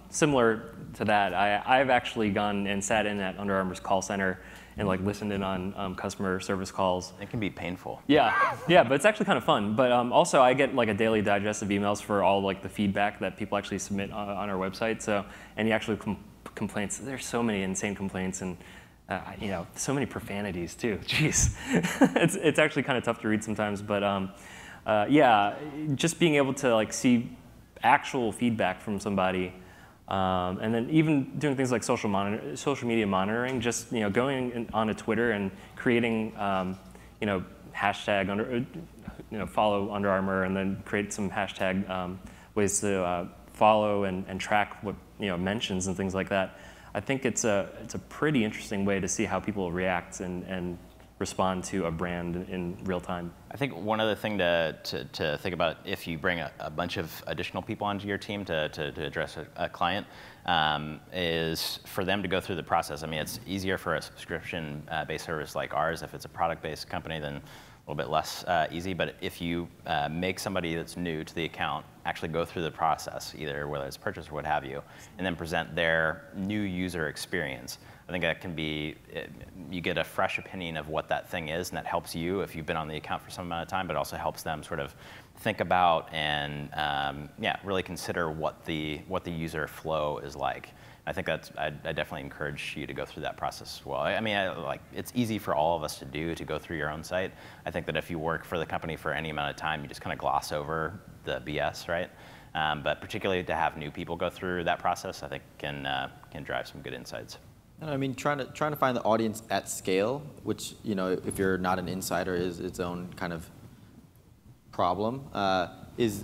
similar to that, I've actually gone and sat in at Under Armour's call center and listened in on customer service calls. It can be painful. Yeah, but it's actually kind of fun. But also, I get a daily digest of emails for all the feedback that people actually submit on our website. So any actual complaints, there's so many insane complaints and so many profanities too. Jeez, it's actually kind of tough to read sometimes. But yeah, just being able to see actual feedback from somebody. And then even doing things like social media monitoring, just going onto Twitter and creating hashtag follow Under Armour, and then create some hashtag ways to follow and track what mentions and things like that. I think it's a pretty interesting way to see how people react and respond to a brand in real time. I think one other thing to think about if you bring a bunch of additional people onto your team to address a client is for them to go through the process. I mean, it's easier for a subscription-based service like ours. If it's a product-based company, then a little bit less easy. But if you make somebody that's new to the account actually go through the process, either whether it's purchase or what have you, and then present their new user experience, I think that can be, you get a fresh opinion of what that thing is, and that helps you if you've been on the account for some amount of time, but also helps them sort of think about and really consider what the user flow is like. I think I definitely encourage you to go through that process as well. I mean, it's easy for all of us to do, to go through your own site. I think that if you work for the company for any amount of time, you just kind of gloss over the BS, right? But particularly to have new people go through that process, I think can drive some good insights. And I mean, trying to find the audience at scale, which if you're not an insider, is its own kind of problem. Is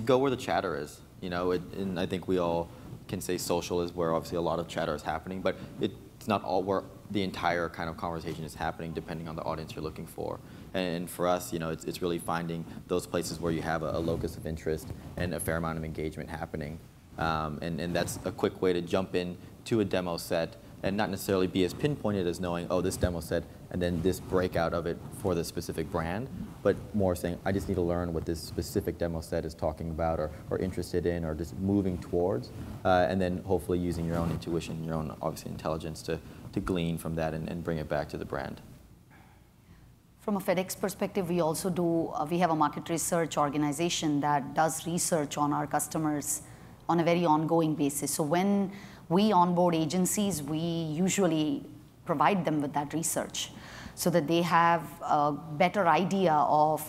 go where the chatter is. And I think we all can say social is where obviously a lot of chatter is happening, but it's not all where the entire kind of conversation is happening, depending on the audience you're looking for. And for us, it's really finding those places where you have a locus of interest and a fair amount of engagement happening. And that's a quick way to jump in to a demo set and not necessarily be as pinpointed as knowing, oh, this demo set and then this breakout of it for the specific brand, but more saying, I just need to learn what this specific demo set is talking about or interested in or just moving towards, and then hopefully using your own intuition, your own, obviously, intelligence to glean from that and bring it back to the brand. From a FedEx perspective, we also do, we have a market research organization that does research on our customers on a very ongoing basis. So when we onboard agencies, we usually provide them with that research so that they have a better idea of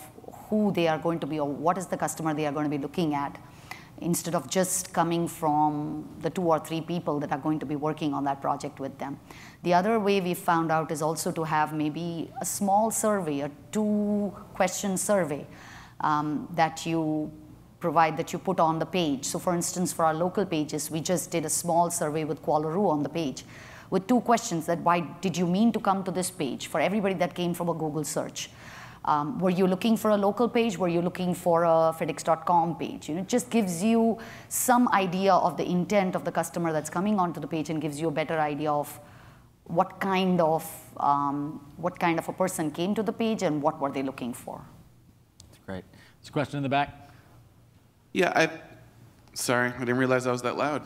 who they are going to be or what is the customer they are going to be looking at. instead of just coming from the 2 or 3 people that are going to be working on that project with them. The other way we found out is also to have maybe a small survey, a 2-question survey that you provide, that you put on the page. So for instance, for our local pages, we just did a small survey with Qualaroo on the page with 2 questions: that why did you mean to come to this page, for everybody that came from a Google search. Were you looking for a local page? Were you looking for a FedEx.com page? It just gives you some idea of the intent of the customer that's coming onto the page, and gives you a better idea of what kind of a person came to the page and what were they looking for. That's great. There's a question in the back. Yeah, sorry, I didn't realize I was that loud.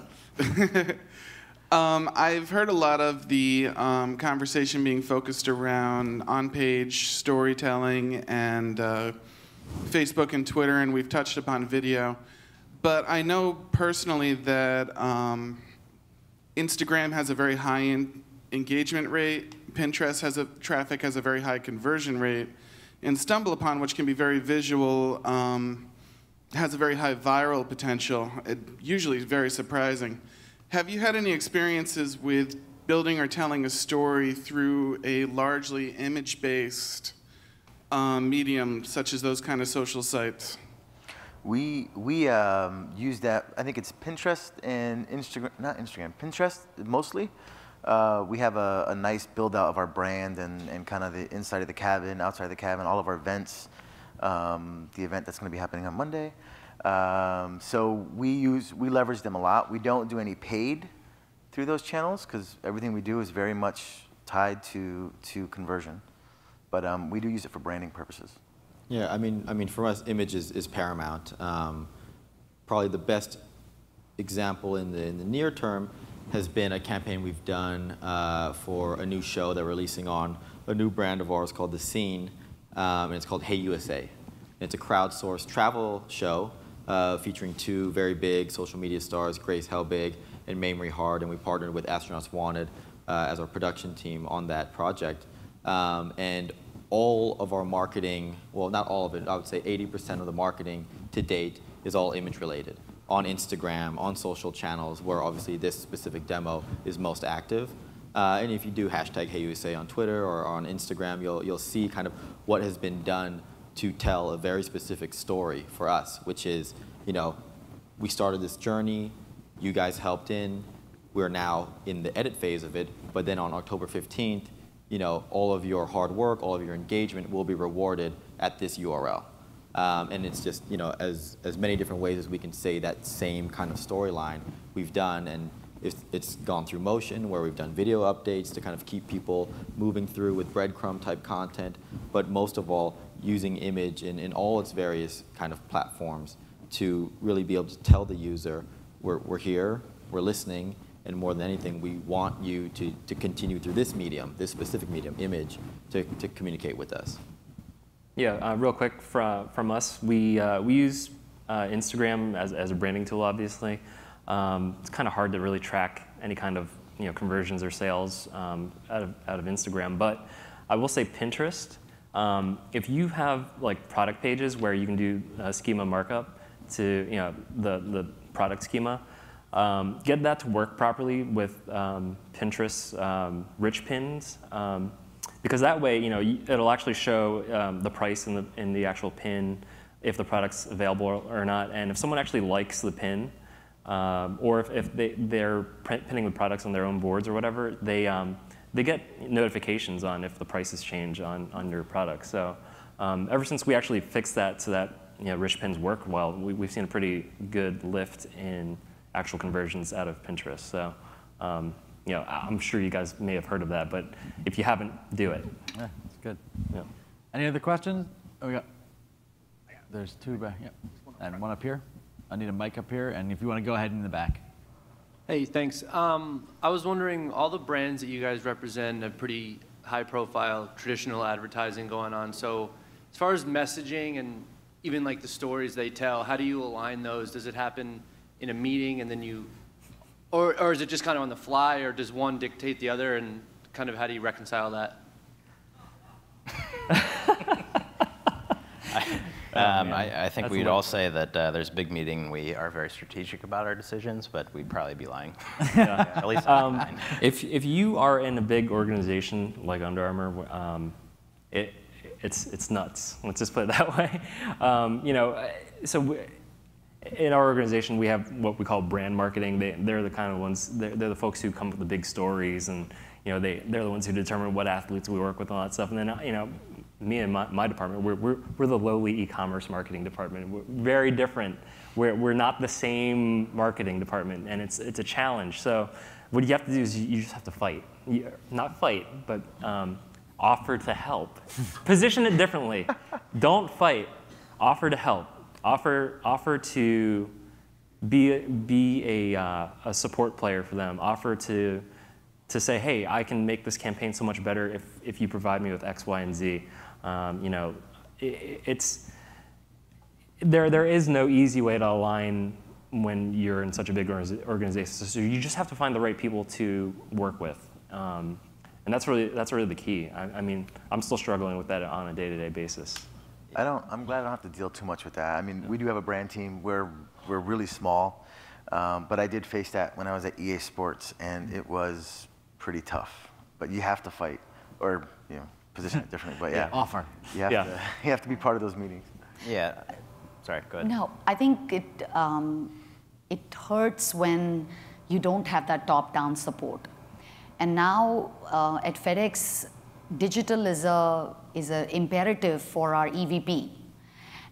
I've heard a lot of the conversation being focused around on-page storytelling and Facebook and Twitter, and we've touched upon video. But I know personally that Instagram has a very high engagement rate, Pinterest traffic has a very high conversion rate, and StumbleUpon, which can be very visual, has a very high viral potential. It usually is very surprising. Have you had any experiences with building or telling a story through a largely image-based medium, such as those kind of social sites? We use that. I think it's Pinterest and Instagram, not Instagram, Pinterest mostly. We have a nice build out of our brand and kind of the inside of the cabin, outside of the cabin, all of our events. The event that's going to be happening on Monday. So we leverage them a lot. We don't do any paid through those channels because everything we do is very much tied to conversion. But we do use it for branding purposes. Yeah, I mean, for us, image is paramount. Probably the best example in the near term has been a campaign we've done for a new show that we're releasing on a new brand of ours called The Scene, and it's called Hey USA. It's a crowdsourced travel show featuring 2 very big social media stars, Grace Helbig and Mamrie Hard, and we partnered with Astronauts Wanted as our production team on that project. And all of our marketing, well, not all of it, I would say 80% of the marketing to date is all image related. On Instagram, on social channels, where obviously this specific demo is most active. And if you do hashtag HeyUSA on Twitter or on Instagram, you'll see kind of what has been done to tell a very specific story for us, which is, we started this journey, you guys helped in, we're now in the edit phase of it, but then on October 15th, all of your hard work, all of your engagement will be rewarded at this URL. And it's just, as many different ways as we can say that same kind of storyline we've done, and it's gone through motion where we've done video updates to kind of keep people moving through with breadcrumb type content, but most of all, using image in all its various kind of platforms to really be able to tell the user, we're here, we're listening, and more than anything, we want you to continue through this medium, this specific medium, image, to communicate with us. Yeah, real quick from us, we use Instagram as a branding tool, obviously. It's kind of hard to really track any kind of conversions or sales out of Instagram, but I will say Pinterest. If you have like product pages where you can do schema markup to the product schema, get that to work properly with Pinterest rich pins, because that way it'll actually show the price in the actual pin, if the product's available or not, and if someone actually likes the pin, or if they're pinning the products on their own boards or whatever, they get notifications on if the prices change on your product. So ever since we actually fixed that so that rich pins work well, we've seen a pretty good lift in actual conversions out of Pinterest. So I'm sure you guys may have heard of that, but if you haven't, do it. Yeah, that's good. Yeah. Any other questions? Oh, there's 2 back, and 1 up here. I need a mic up here, and if you want to go ahead in the back. Hey, thanks. I was wondering, all the brands that you guys represent have pretty high-profile traditional advertising going on. So as far as messaging and even like the stories they tell, how do you align those? Does it happen in a meeting and then you, or is it just kind of on the fly, or does one dictate the other, and kind of how do you reconcile that? I think That's we'd a lot. all say that there's a big meeting. We are very strategic about our decisions, but we'd probably be lying. Yeah. At least I'm lying. If you are in a big organization like Under Armour, it's nuts. Let's just put it that way. In our organization, we have what we call brand marketing. They're the kind of ones. They're the folks who come up with the big stories, and they're the ones who determine what athletes we work with and all that stuff. And then me and my department, we're the lowly e-commerce marketing department. We're very different. We're not the same marketing department, and it's a challenge. So what you have to do is you just have to fight. Not fight, but offer to help. Position it differently. Don't fight. Offer to help. Offer to be a support player for them. Offer to say, hey, I can make this campaign so much better if you provide me with X, Y, and Z. There is no easy way to align when you're in such a big organization. So you just have to find the right people to work with. And that's really the key. I'm still struggling with that on a day-to-day basis. I'm glad I don't have to deal too much with that. I mean, we do have a brand team. We're really small, but I did face that when I was at EA Sports, and it was pretty tough. But you have to fight, or position it differently. But yeah, Offer. You have to be part of those meetings. Yeah. Sorry, go ahead. No, I think it hurts when you don't have that top-down support. And now at FedEx, digital is an imperative for our EVP.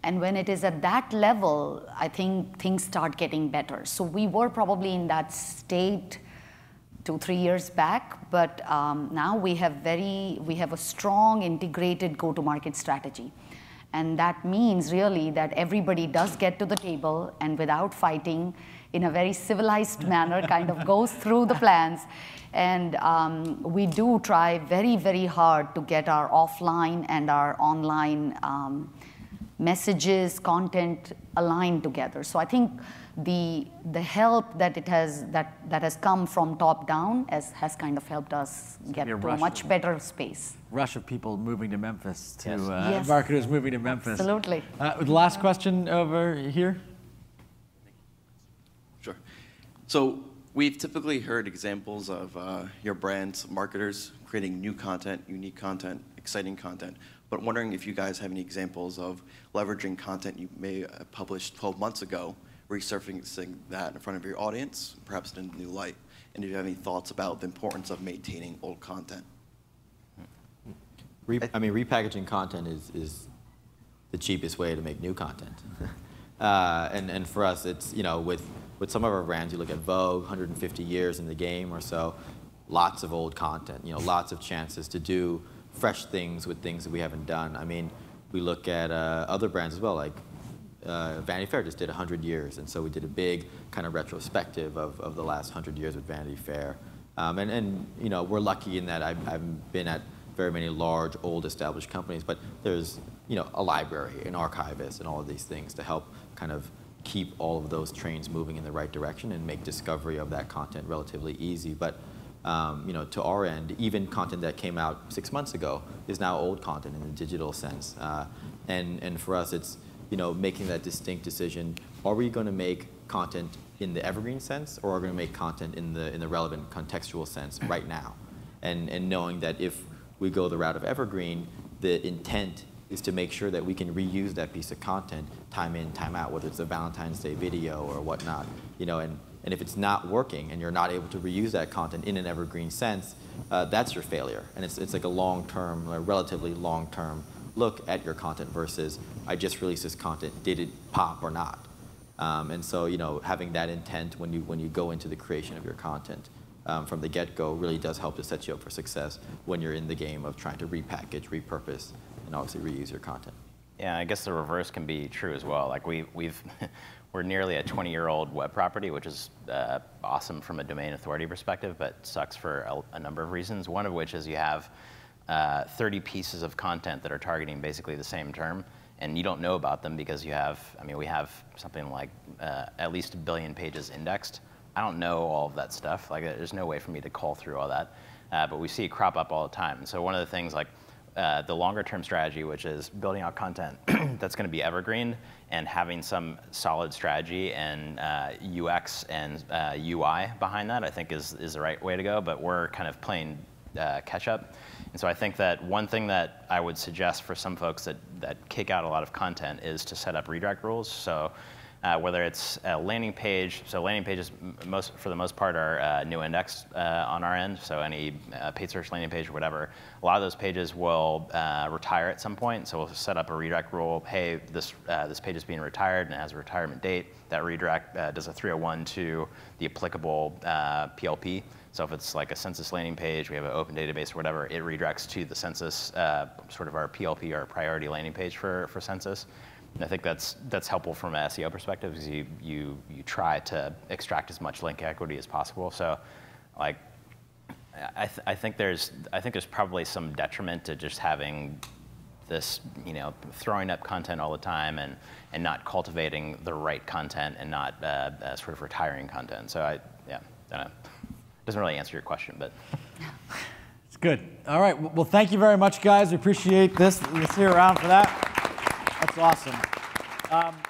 And when it is at that level, I think things start getting better. So we were probably in that state 2-3 years back, but now we have a strong integrated go-to-market strategy. And that means really that everybody does get to the table and without fighting, in a very civilized manner, kind of goes through the plans. And we do try very, very hard to get our offline and our online messages, content aligned together. So I think the help that has come from top down has kind of helped us get to a much better space. Rush of people moving to Memphis, to Yes. marketers moving to Memphis. Absolutely. The last question over here. Sure. So we've typically heard examples of your brand's marketers creating new content, unique content, exciting content, but wondering if you guys have any examples of leveraging content you may have published 12 months ago, resurfacing that in front of your audience, perhaps in a new light, and if you have any thoughts about the importance of maintaining old content. Repackaging content is the cheapest way to make new content. And for us, it's, with some of our brands, you look at Vogue, 150 years in the game or so, lots of old content, lots of chances to do fresh things with things that we haven't done. I mean, we look at other brands as well, like Vanity Fair just did 100 years, and so we did a big kind of retrospective of the last 100 years with Vanity Fair. And we're lucky in that I've been at very many large, old, established companies, but there's a library, an archivist, and all of these things to help kind of keep all of those trains moving in the right direction and make discovery of that content relatively easy. But to our end, even content that came out 6 months ago is now old content in the digital sense. And for us, it's making that distinct decision: are we going to make content in the evergreen sense, or are we going to make content in the relevant contextual sense right now? And knowing that if we go the route of evergreen, the intent is to make sure that we can reuse that piece of content time in, time out, whether it's a Valentine's Day video or whatnot. And if it's not working and you're not able to reuse that content in an evergreen sense, that's your failure. And it's like a long-term, a relatively long-term look at your content versus, I just released this content, did it pop or not? And so, having that intent when you go into the creation of your content from the get-go really does help to set you up for success when you're in the game of trying to repackage, repurpose, and obviously reuse your content. Yeah, I guess the reverse can be true as well. Like we're nearly a 20-year-old web property, which is awesome from a domain authority perspective, but sucks for a number of reasons. One of which is you have 30 pieces of content that are targeting basically the same term, and you don't know about them because we have something like at least 1 billion pages indexed. I don't know all of that stuff. Like, there's no way for me to call through all that, but we see it crop up all the time. And so one of the things, like, the longer term strategy, which is building out content that's going to be evergreen and having some solid strategy and UX and UI behind that, I think is the right way to go. But we're kind of playing catch up. And so I think that one thing that I would suggest for some folks that kick out a lot of content is to set up redirect rules. So whether it's a landing page, so landing pages for the most part are new index on our end, so any paid search landing page or whatever, a lot of those pages will retire at some point, so we'll set up a redirect rule, hey, this page is being retired and it has a retirement date. That redirect does a 301 to the applicable PLP. So if it's like a census landing page, we have an open database or whatever, it redirects to the census, sort of our PLP, our priority landing page for census. And I think that's helpful from an SEO perspective because you try to extract as much link equity as possible. So, like, I think there's probably some detriment to just having this, throwing up content all the time and not cultivating the right content and not sort of retiring content. So I don't know. Doesn't really answer your question, but. It's good. All right. Well, thank you very much, guys. We appreciate this. You'll see you around for that. That's awesome.